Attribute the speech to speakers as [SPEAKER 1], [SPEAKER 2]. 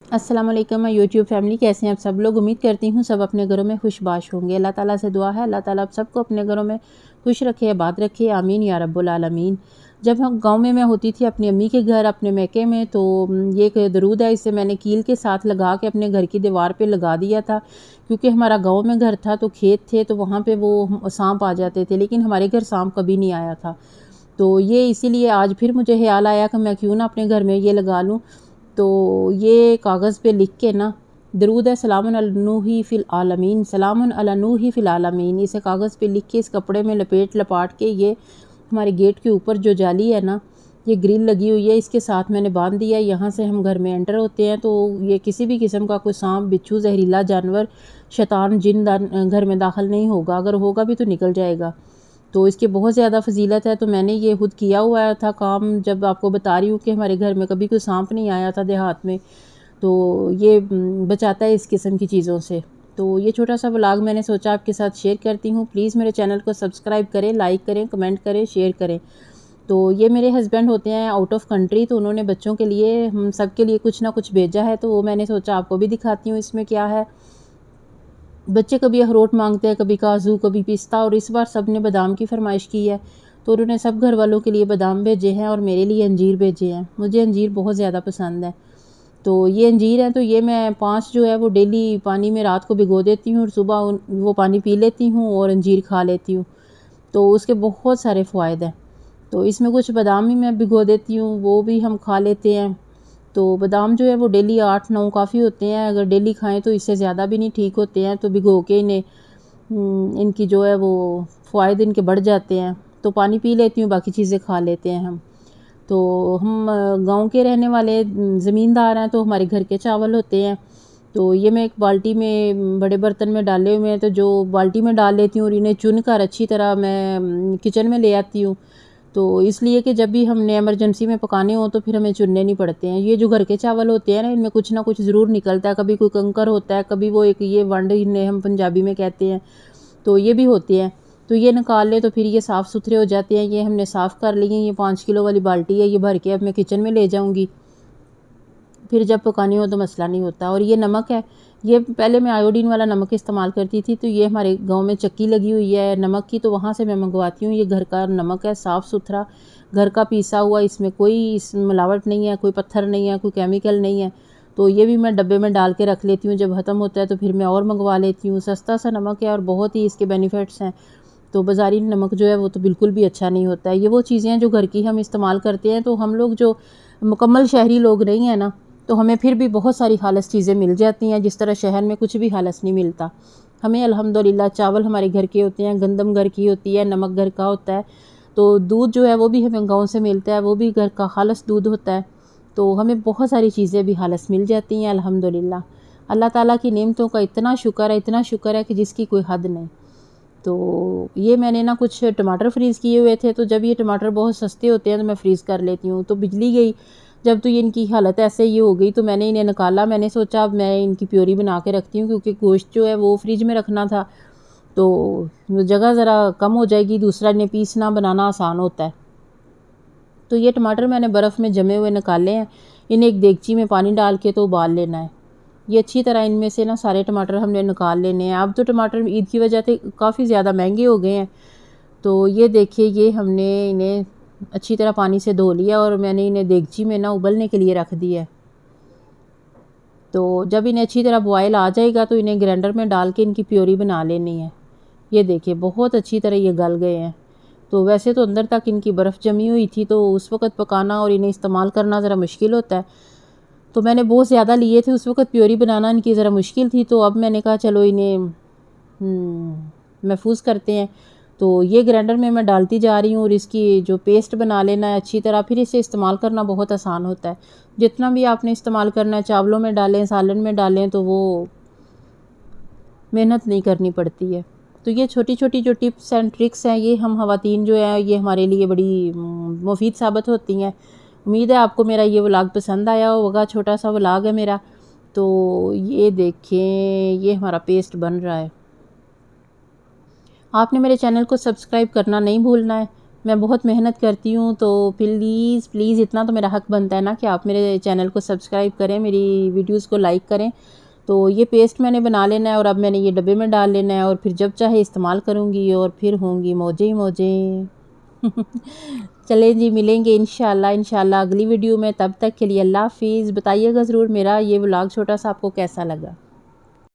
[SPEAKER 1] अस्सलाम वालेकुम YouTube family, कैसे हैं आप सब लोग। उम्मीद करती हूँ सब अपने घरों में खुशबाश होंगे। अल्लाह ताला से दुआ है अल्लाह ताला आप सबको अपने घरों में खुश रखे, आबाद रखे, आमीन या रब्बुल आलमीन। जब हम गांव में मैं होती थी अपनी अम्मी के घर अपने मैके में, तो ये एक दरूद है, इसे मैंने कील के साथ लगा के अपने घर की दीवार पे लगा दिया था। क्योंकि हमारा गाँव में घर था तो खेत थे, तो वहाँ पर वो सांप आ जाते थे, लेकिन हमारे घर सांप कभी नहीं आया था। तो ये इसीलिए आज फिर मुझे ख्याल आया कि मैं क्यों ना अपने घर में ये लगा लूँ। तो ये कागज़ पे लिख के ना, दरूद है सलामुन अला नूही फ़िल आलमीन, सलामुन अला नूही फ़िल आलमीन, इसे कागज़ पे लिख के इस कपड़े में लपाट के ये हमारे गेट के ऊपर जो जाली है ना, ये ग्रिल लगी हुई है, इसके साथ मैंने बांध दिया। यहाँ से हम घर में एंटर होते हैं तो ये किसी भी किस्म का कोई सांप, बिच्छू, जहरीला जानवर, शैतान, जिन घर में दाखिल नहीं होगा। अगर होगा भी तो निकल जाएगा। तो इसकी बहुत ज़्यादा फजीलत है। तो मैंने ये खुद किया हुआ था काम। जब आपको बता रही हूँ कि हमारे घर में कभी कोई सांप नहीं आया था देहात में, तो ये बचाता है इस किस्म की चीज़ों से। तो ये छोटा सा व्लॉग मैंने सोचा आपके साथ शेयर करती हूँ। प्लीज़ मेरे चैनल को सब्सक्राइब करें, लाइक करें, कमेंट करें, शेयर करें। तो ये मेरे हस्बैंड होते हैं आउट ऑफ कंट्री, तो उन्होंने बच्चों के लिए, हम सब के लिए कुछ ना कुछ भेजा है, तो वो मैंने सोचा आपको भी दिखाती हूँ इसमें क्या है। बच्चे कभी अखरोट मांगते हैं, कभी काजू, कभी पिस्ता, और इस बार सब ने बादाम की फरमाइश की है, तो उन्होंने सब घर वालों के लिए बादाम भेजे हैं और मेरे लिए अंजीर भेजे हैं। मुझे अंजीर बहुत ज़्यादा पसंद है। तो ये अंजीर है, तो ये मैं 5 जो है वो डेली पानी में रात को भिगो देती हूँ और सुबह वो पानी पी लेती हूँ और अंजीर खा लेती हूँ। तो उसके बहुत सारे फ़ायदे हैं। तो इसमें कुछ बादाम भी मैं भिगो देती हूँ, वो भी हम खा लेते हैं। तो बादाम जो है वो डेली 8-9 काफ़ी होते हैं। अगर डेली खाएं तो इससे ज़्यादा भी नहीं ठीक होते हैं, तो भिगो के इन्हें इनकी जो है वो फ़ायदे इनके बढ़ जाते हैं। तो पानी पी लेती हूँ, बाकी चीज़ें खा लेते हैं हम। तो हम गांव के रहने वाले ज़मींदार हैं, तो हमारे घर के चावल होते हैं। तो ये मैं एक बाल्टी में, बड़े बर्तन में डाले हुए हैं, तो जो बाल्टी में डाल लेती हूँ और इन्हें चुन कर अच्छी तरह मैं किचन में ले आती हूँ। तो इसलिए कि जब भी हमने इमरजेंसी में पकाने हो तो फिर हमें चुनने नहीं पड़ते हैं। ये जो घर के चावल होते हैं ना, इनमें कुछ ना कुछ ज़रूर निकलता है। कभी कोई कंकर होता है, कभी वो एक ये वंड, इन्हें हम पंजाबी में कहते हैं, तो ये भी होते हैं। तो ये निकाल ले तो फिर ये साफ़ सुथरे हो जाते हैं। ये हमने साफ़ कर लिए। ये 5 किलो वाली बाल्टी है, ये भर के अब मैं किचन में ले जाऊँगी, फिर जब पकानी हो तो मसला नहीं होता। और ये नमक है, ये पहले मैं आयोडीन वाला नमक इस्तेमाल करती थी, तो ये हमारे गांव में चक्की लगी हुई है नमक की, तो वहाँ से मैं मंगवाती हूँ। ये घर का नमक है, साफ़ सुथरा, घर का पीसा हुआ, इसमें कोई मिलावट नहीं है, कोई पत्थर नहीं है, कोई केमिकल नहीं है। तो ये भी मैं डब्बे में डाल के रख लेती हूँ। जब ख़त्म होता है तो फिर मैं और मंगवा लेती हूँ। सस्ता सा नमक है और बहुत ही इसके बेनिफिट्स हैं। तो बाज़ारी नमक जो है वो तो बिल्कुल भी अच्छा नहीं होता है। ये वो चीज़ें हैं जो घर की हम इस्तेमाल करते हैं। तो हम लोग जो मुकम्मल शहरी लोग नहीं हैं ना, तो हमें फिर भी बहुत सारी खालस चीज़ें मिल जाती हैं, जिस तरह शहर में कुछ भी खालस नहीं मिलता। हमें अल्हम्दुलिल्लाह चावल हमारे घर के होते हैं, गंदम घर की होती है, नमक घर का होता है। तो दूध जो है वो भी हमें गाँव से मिलता है, वो भी घर का खालस दूध होता है। तो हमें बहुत सारी चीज़ें भी खालस मिल जाती हैं अल्हम्दुलिल्लाह। अल्लाह ताला की नेमतों का इतना शुक्र है, इतना शुक्र है कि जिसकी कोई हद नहीं। तो ये मैंने ना कुछ टमाटर फ्रीज़ किए हुए थे, तो जब ये टमाटर बहुत सस्ते होते हैं तो मैं फ्रीज़ कर लेती हूँ। तो बिजली गई जब, तो ये इनकी हालत ऐसे ही हो गई, तो मैंने इन्हें निकाला। मैंने सोचा अब मैं इनकी प्योरी बना के रखती हूँ, क्योंकि गोश्त जो है वो फ्रिज में रखना था, तो जगह ज़रा कम हो जाएगी, दूसरा इन्हें पीसना बनाना आसान होता है। तो ये टमाटर मैंने बर्फ़ में जमे हुए निकाले हैं। इन्हें एक देगची में पानी डाल के तो उबाल लेना है। ये अच्छी तरह इनमें से ना सारे टमाटर हमने निकाल लेने हैं। अब तो टमाटर ईद की वजह से काफ़ी ज़्यादा महंगे हो गए हैं। तो ये देखिए, ये हमने इन्हें अच्छी तरह पानी से धो लिया और मैंने इन्हें देगची में ना उबलने के लिए रख दिया है। तो जब इन्हें अच्छी तरह बॉयल आ जाएगा तो इन्हें ग्राइंडर में डाल के इनकी प्योरी बना लेनी है। ये देखिए बहुत अच्छी तरह ये गल गए हैं। तो वैसे तो अंदर तक इनकी बर्फ़ जमी हुई थी, तो उस वक़्त पकाना और इन्हें इस्तेमाल करना ज़रा मुश्किल होता है। तो मैंने बहुत ज़्यादा लिए थे, उस वक़्त प्योरी बनाना इनकी ज़रा मुश्किल थी। तो अब मैंने कहा चलो इन्हें महफूज़ करते हैं। तो ये ग्राइंडर में मैं डालती जा रही हूँ और इसकी जो पेस्ट बना लेना है अच्छी तरह। फिर इसे इस्तेमाल करना बहुत आसान होता है। जितना भी आपने इस्तेमाल करना है, चावलों में डालें, सालन में डालें, तो वो मेहनत नहीं करनी पड़ती है। तो ये छोटी छोटी जो टिप्स एंड ट्रिक्स हैं, ये हम ख़वातीन जो है ये हमारे लिए बड़ी मुफीद साबित होती हैं। उम्मीद है आपको मेरा ये व्लॉग पसंद आया होगा। छोटा सा व्लॉग है मेरा। तो ये देखें, ये हमारा पेस्ट बन रहा है। आपने मेरे चैनल को सब्सक्राइब करना नहीं भूलना है। मैं बहुत मेहनत करती हूँ, तो प्लीज़ प्लीज़ इतना तो मेरा हक बनता है ना कि आप मेरे चैनल को सब्सक्राइब करें, मेरी वीडियोस को लाइक करें। तो ये पेस्ट मैंने बना लेना है और अब मैंने ये डब्बे में डाल लेना है और फिर जब चाहे इस्तेमाल करूँगी और फिर होंगी मौजें ही मौजें। चलें जी, मिलेंगे इंशाल्लाह इंशाल्लाह अगली वीडियो में। तब तक के लिए अल्लाह हाफ़िज़। बताइएगा ज़रूर मेरा ये व्लॉग छोटा सा आपको कैसा लगा।